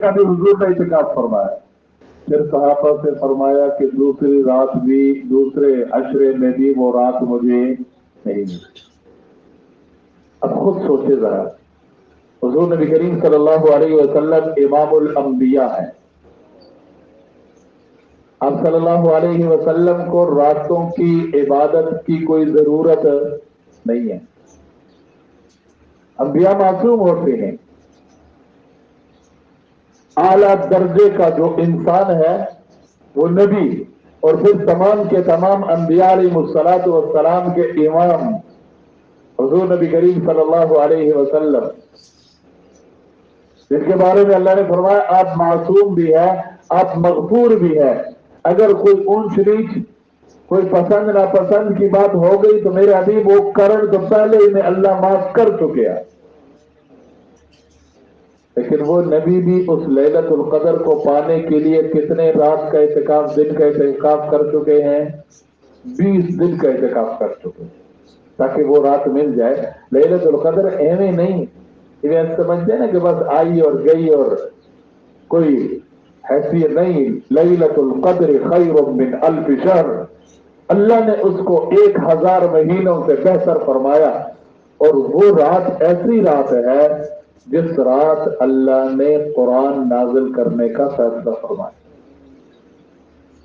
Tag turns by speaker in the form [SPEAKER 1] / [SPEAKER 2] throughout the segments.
[SPEAKER 1] का भी हुजूर ने इत्काफ फरमाया। फिर सहाबा से फरमाया कि दूसरी रात भी, दूसरे अशरे में भी वो रात मुझे नहीं मिली। अब खुद सोचे जरा, हुजूर नबी करीम सल्लल्लाहु अलैहि वसल्लम इमामुल अंबिया है। आप सल्लल्लाहु अलैहि वसल्लम को रातों की इबादत की कोई जरूरत नहीं है। अंबिया मासूम होते हैं। आला दर्जे का जो इंसान है वो नबी और फिर तमाम के तमाम अंबिया अलैहिमुस्सलातु वस्सलाम के इमाम हुजूर नबी करीम सल्लल्लाहु अलैहि वसल्लम, जिसके बारे में अल्लाह ने फरमाया आप मासूम भी है, आप मगफूर भी है। अगर कोई ऊंच नीच, कोई पसंद नापसंद की बात हो गई तो मेरे हबीब वो करण तो पहले इन्हें अल्लाह माफ कर चुके हैं। लेकिन वो नबी भी उस लैलतुल कदर को पाने के लिए कितने रात का इत्काफ, दिन का इत्काफ कर चुके हैं? 20 दिन का इत्काफ कर चुके हैं ताकि वो रात मिल जाए। लैलतुल कदर एवे नहीं, इन्हें समझते ना कि बस आई और गई और कोई हैसियत नहीं। लैलतुल कद्र खैरुम मिन अल्फ शहर, अल्लाह ने उसको 1000 महीनों से बेहतर फरमाया। और वो रात ऐसी रात है जिस रात अल्लाह ने कुरान नाजिल करने का फैसला फरमाया।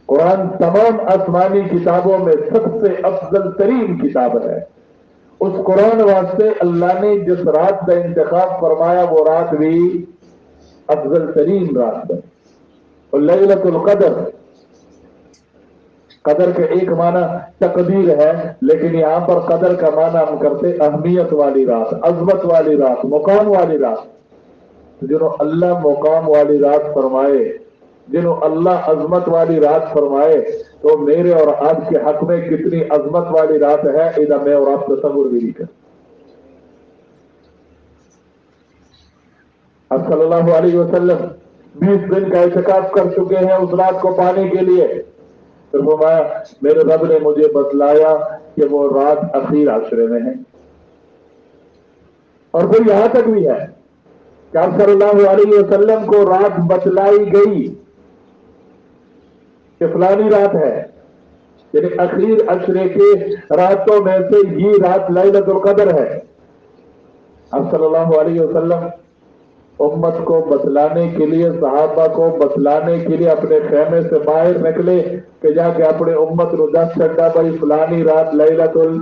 [SPEAKER 1] कुरान तमाम आसमानी किताबों में सबसे अफजल तरीन किताब है। उस कुरान वास्ते अल्लाह ने जिस रात का इंतखाब फरमाया वो रात भी अफजल तरीन रात है। और लैलतुल कदर, कदर के एक माना तकदीर है, लेकिन यहां पर कदर का माना हम करते अहमियत वाली रात, अजमत वाली रात, मुकाम वाली रात। जिन्हों अल्लाह मुकाम वाली रात फरमाए, जिन्हों अल्लाह अजमत वाली रात फरमाए, तो मेरे और आपके हक में कितनी अजमत वाली रात है, इधर मैं और आप तस्वुर भी नहीं कर। अब सल्लल्लाहु अलैहि वसल्लम 20 दिन का इत्काफ कर चुके हैं उस रात को पाने के लिए। फिर फरमाया मेरे रब ने मुझे बतलाया कि वो रात अखीर आशरे में है। और फिर यहां तक भी है कि आप सल्लल्लाहु अलैहि वसल्लम को रात बतलाई गई कि फलानी रात है, यानी अखीर अशरे के रातों में से ये रात लैलतुल कदर है। आप सल्लल्लाहु अलैहि वसल्लम उम्मत को बतलाने के लिए, सहाबा को बतलाने के लिए अपने खेमे से बाहर निकले कि जाके अपने उम्मत को 10 चड्डा भाई फलानी रात लैलतुल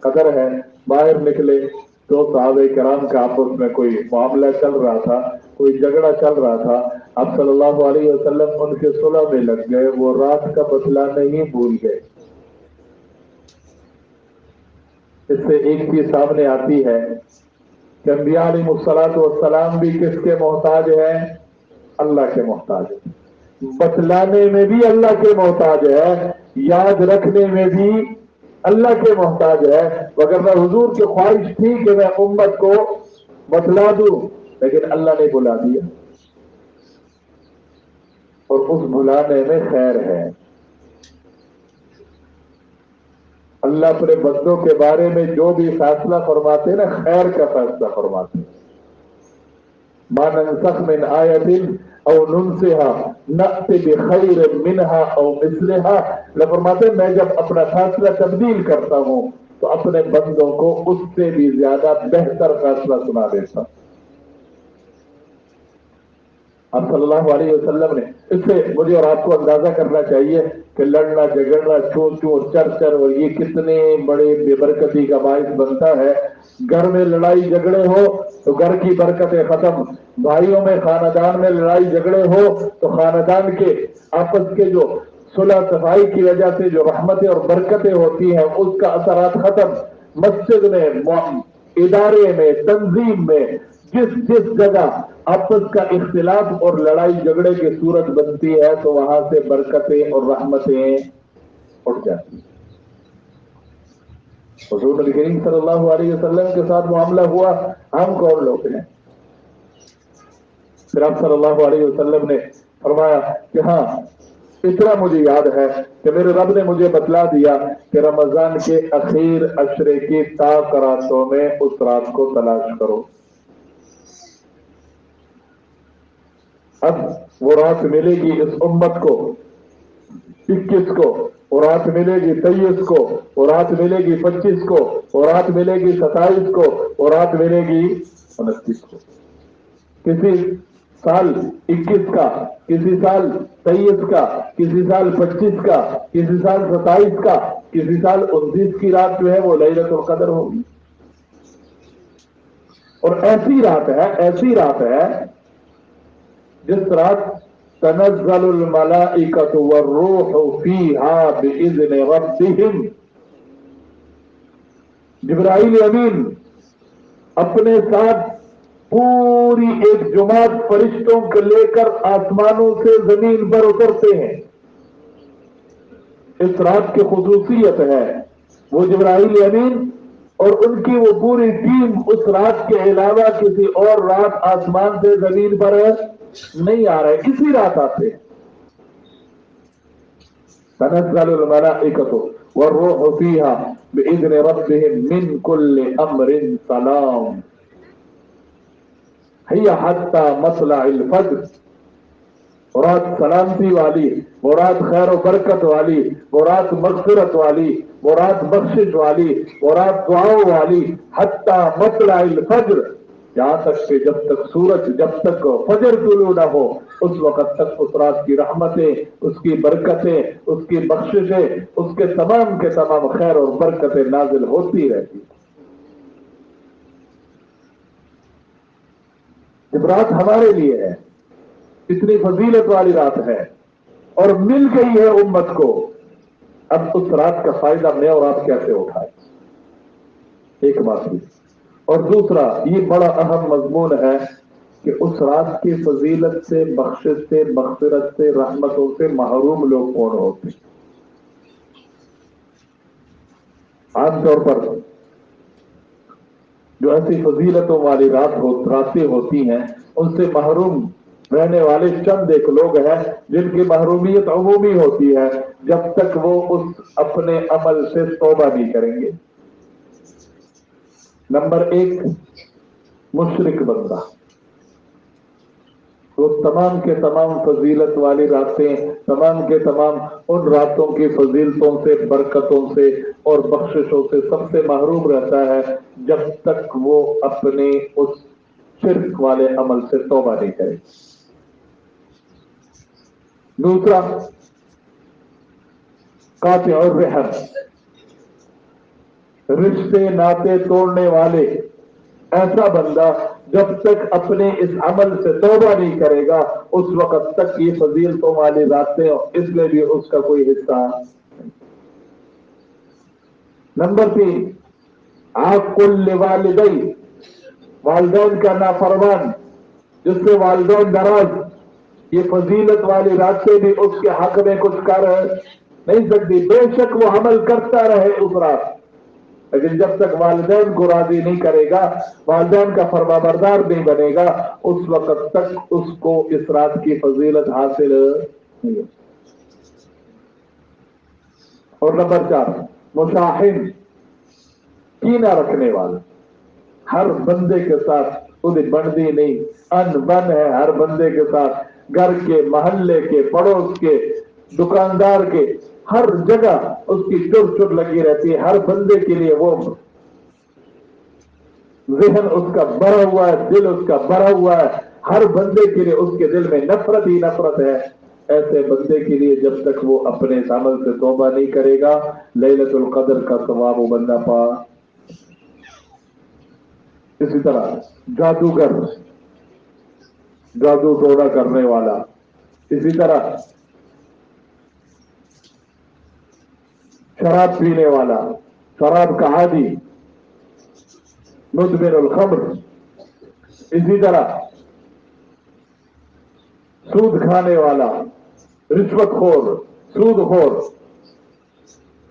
[SPEAKER 1] कदर है। बाहर निकले तो सहाबे कराम का आपस में कोई मामला चल रहा था, कोई झगड़ा चल रहा था। अब सल्लल्लाहु अलैहि वसल्लम उनके सुलह में लग गए, वो रात का बतलाना ही भूल गए। इससे एक चीज सामने आती है कि अंबिया अलैहिमुस्सलातु वस्सलाम भी किसके मोहताज है? अल्लाह के मोहताज है। बतलाने में भी अल्लाह के मोहताज है, याद रखने में भी अल्लाह के मोहताज है। वगरना हुजूर की ख्वाहिश थी कि मैं उम्मत को बतला दूं, लेकिन अल्लाह ने बुला दिया। और उस बुलाने में खैर है। अल्लाह अपने बंदों के बारे में जो भी फैसला फरमाते हैं ना, खैर का फैसला फरमाते हैं। मा नंसख मिन आयतिन औ नुनसिहा नअति बिखैरिन मिनहा औ मिस्लिहा। फरमाते मैं जब अपना फैसला तब्दील करता हूं तो अपने बंदों को उससे भी ज्यादा बेहतर फैसला सुना देता हूं। अब सल्लल्लाहु अलैहि वसल्लम ने, इससे मुझे और आपको अंदाजा करना चाहिए कि लड़ना झगड़ना, चू चू चर चर और ये कितने बड़े बेबरकती का बाइस बनता है। घर में लड़ाई झगड़े हो तो घर की बरकतें खत्म, भाइयों में खानदान में लड़ाई झगड़े हो तो खानदान के आपस के जो सुलह सफाई की वजह से जो रहमतें और बरकतें होती हैं उसका असरात खत्म। मस्जिद में, इदारे में, तंजीम में, जिस जिस जगह आपस का इख्तिलाफ और लड़ाई झगड़े की सूरत बनती है तो वहां से बरकतें और रहमतें उठ जाती हैं। हुजूर नबी करीम सल्लल्लाहु अलैहि वसल्लम के साथ मामला हुआ, हम कौन लोग हैं? फिर आप सल्लल्लाहु अलैहि वसल्लम ने फरमाया कि हाँ, इतना मुझे याद है कि मेरे रब ने मुझे बतला दिया कि रमजान के अखीर अशरे की ताक रातों में उस रात को तलाश करो। اب وہ رات ملے گی اس امت کو 21 کو، وہ رات ملے گی 23 کو، وہ رات ملے گی 25 کو، وہ رات ملے گی 27 کو، وہ رات ملے گی 29 کو، کسی سال 21 کا، کسی سال 23 کا، کسی سال 25 کا، کسی سال 27 کا، کسی سال 29 کی رات جو ہے وہ لیلۃ القدر ہوگی۔ اور ایسی رات ہے جس رات تنزل الملائکۃ والروح فیہا بإذن ربہم، جبرائیل امین اپنے ساتھ پوری ایک جماعت فرشتوں کو لے کر آسمانوں سے زمین پر اترتے ہیں۔ اس رات کی خصوصیت ہے وہ جبرائیل امین اور ان کی وہ پوری ٹیم اس رات کے علاوہ کسی اور رات آسمان سے زمین پر نہیں آ رہے، اسی رات آتے ہیں۔ تنزل الملائکۃ والروح فیہا بإذن ربہم من کل امر سلام ہی حتی مطلع الفجر، وہ رات سلامتی والی، وہ رات خیر و برکت والی، وہ رات مغفرت والی، وہ رات بخشش والی، وہ رات دعاؤں والی، حتی مطلع الفجر، یہاں تک کہ جب تک فجر طلوع نہ ہو اس وقت تک اس رات کی رحمتیں، اس کی برکتیں، اس کی بخششیں، اس کے تمام خیر اور برکتیں نازل ہوتی رہتی۔ جب رات ہمارے لیے ہے، اتنی فضیلت والی رات ہے اور مل گئی ہے امت کو، اب اس رات کا فائدہ میں اور آپ کیسے اٹھائیں؟ ایک بات بھی، اور دوسرا یہ بڑا اہم مضمون ہے کہ اس رات کی فضیلت سے، بخشش سے، مغفرت سے، رحمتوں سے محروم لوگ کون ہوتے ہیں؟ عام طور پر جو ایسی فضیلتوں والی راتیں ہوتی ہیں ان سے محروم رہنے والے چند ایک لوگ ہیں جن کی محرومیت عمومی ہوتی ہے جب تک وہ اس اپنے عمل سے توبہ نہیں کریں گے۔ نمبر 1، مشرک بندہ، وہ تمام کے تمام فضیلت والی راتیں، تمام کے تمام ان راتوں کی فضیلتوں سے، برکتوں سے اور بخششوں سے سب سے محروم رہتا ہے جب تک وہ اپنے اس شرک والے عمل سے توبہ نہیں کرے۔ دوسرا، قاطع الرحم، رشتے ناطے توڑنے والے، ایسا بندہ جب تک اپنے اس عمل سے توبہ نہیں کرے گا اس وقت تک یہ فضیلتوں والی راتیں اس میں بھی اس کا کوئی حصہ نہیں۔ نمبر 3، عاق لوالدی، والدین کا نافرمان، جس سے والدین ناراض، یہ فضیلت والی راتیں بھی اس کے حق میں کچھ کر نہیں سکتی، بے شک وہ عمل کرتا رہے اس رات، لیکن جب تک والدین کو راضی نہیں کرے گا، والدین کا فرما بردار نہیں بنے گا، اس وقت تک اس کو اس رات کی فضیلت حاصل نہیں ہوگی۔ اور نمبر 4، مشاحن، کینہ رکھنے والا، ہر بندے کے ساتھ انہیں بندی نہیں، ان بن ہے ہر بندے کے ساتھ، گھر کے، محلے کے، پڑوس کے، دکاندار کے، ہر جگہ اس کی چر لگی رہتی ہے، ہر بندے کے لیے وہ ذہن اس کا بھرا ہوا ہے، دل اس کا بھرا ہوا ہے، ہر بندے کے لیے اس کے دل میں نفرت ہی نفرت ہے۔ ایسے بندے کے لیے جب تک وہ اپنے عمل سے توبہ نہیں کرے گا لیلۃ القدر کا ثواب وہ بندہ پا۔ اسی طرح جادوگر، جادو ٹونا کرنے والا، اسی طرح شراب پینے والا، شراب کا عادی، مدمن الخمر، اسی طرح سود کھانے والا، رشوت خور، سود خور،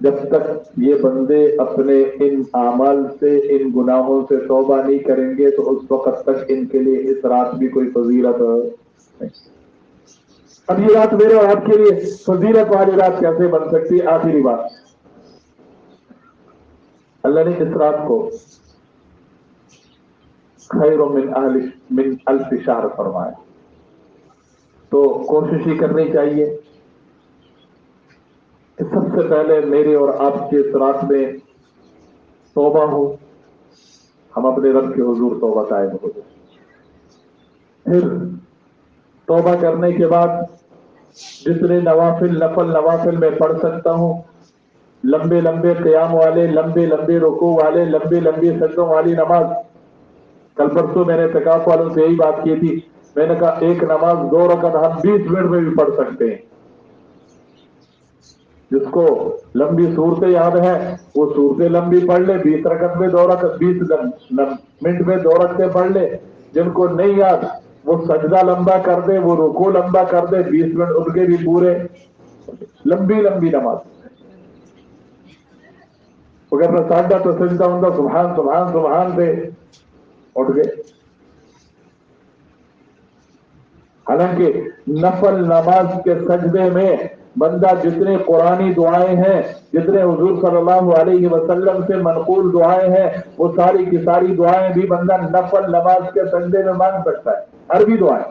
[SPEAKER 1] جب تک یہ بندے اپنے ان اعمال سے، ان گناہوں سے توبہ نہیں کریں گے تو اس وقت تک ان کے لیے اس رات بھی کوئی فضیلت نہیں۔ اب یہ رات میرے اور آپ کے لیے فضیلت والی رات کیسے بن سکتی ہے؟ آخری بات، اللہ نے اس رات کو خیر من الف شہر فرمایا، तो कोशिश ही करनी चाहिए कि सबसे पहले मेरे और आपके इस रात में तौबा हो, हम अपने रब के हुजूर तौबा कायम हो जाए। फिर तौबा करने के बाद जितने नफल नवाफिल में पढ़ सकता हूं, लंबे लंबे क़याम वाले, लंबे लंबे रुकू वाले, लंबे लंबे सजदों वाली नमाज। कल परसों मैंने इत्तिकाफ वालों से यही बात की थी। मैंने कहा एक नमाज 2 रकअत हम 20 मिनट में भी पढ़ सकते हैं। जिसको लंबी सूरतें याद है वो सूरतें लंबी पढ़ ले, 20 रकअत में 2 रकअत, 20 मिनट में 2 रकअतें पढ़ ले। जिनको नहीं याद वो सजदा लंबा कर दे, वो रुकू लंबा कर दे, 20 मिनट उनके भी पूरे। लंबी लंबी नमाज। अगर मैं साढ़ा तो सजदा होता सुभान सुभान सुभान से उठ गए। हालांकि नफल नमाज के सजदे में बंदा जितने कुरानी दुआएं हैं, जितने हुजूर सल्लल्लाहु अलैहि वसल्लम से मनकूल दुआएं हैं, वो सारी की सारी दुआएं भी बंदा नफल नमाज के सजदे में मांग सकता है। अरबी दुआएं,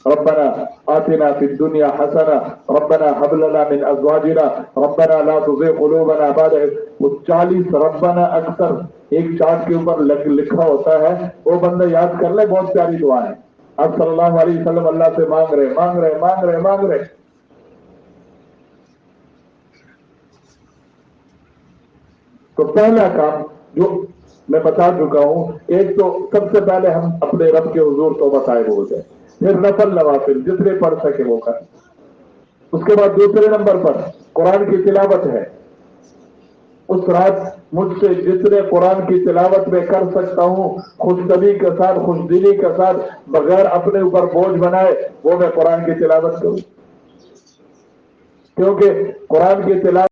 [SPEAKER 1] रब्बना आतिना फिद दुनिया हसना, रब्बना हब लना मिन अज़वाजिना, रब्बना ला तुज़िग़ क़ुलूबना बअद इज़। वो 40 रब्बना अक्सर एक चार्ट के ऊपर लिखा होता है, वो बंदा याद कर ले। बहुत प्यारी दुआ है। आप सल्लल्लाहु अलैहि वसल्लम अल्लाह से मांग रहे। तो पहला काम जो मैं बता चुका हूं, एक तो सबसे पहले हम अपने रब के हुजूर तौबा ताइब हो जाए। फिर नफल नवाफिल जितने पढ़ सके वो कर। उसके बाद दूसरे नंबर पर कुरान की तिलावत है। उस रात मुझसे जितने कुरान की तिलावत में कर सकता हूं, खुशदली के साथ, खुशदिली के साथ, बगैर अपने ऊपर बोझ बनाए, वो मैं कुरान की तिलावत करूं। क्योंकि कुरान की तिलावत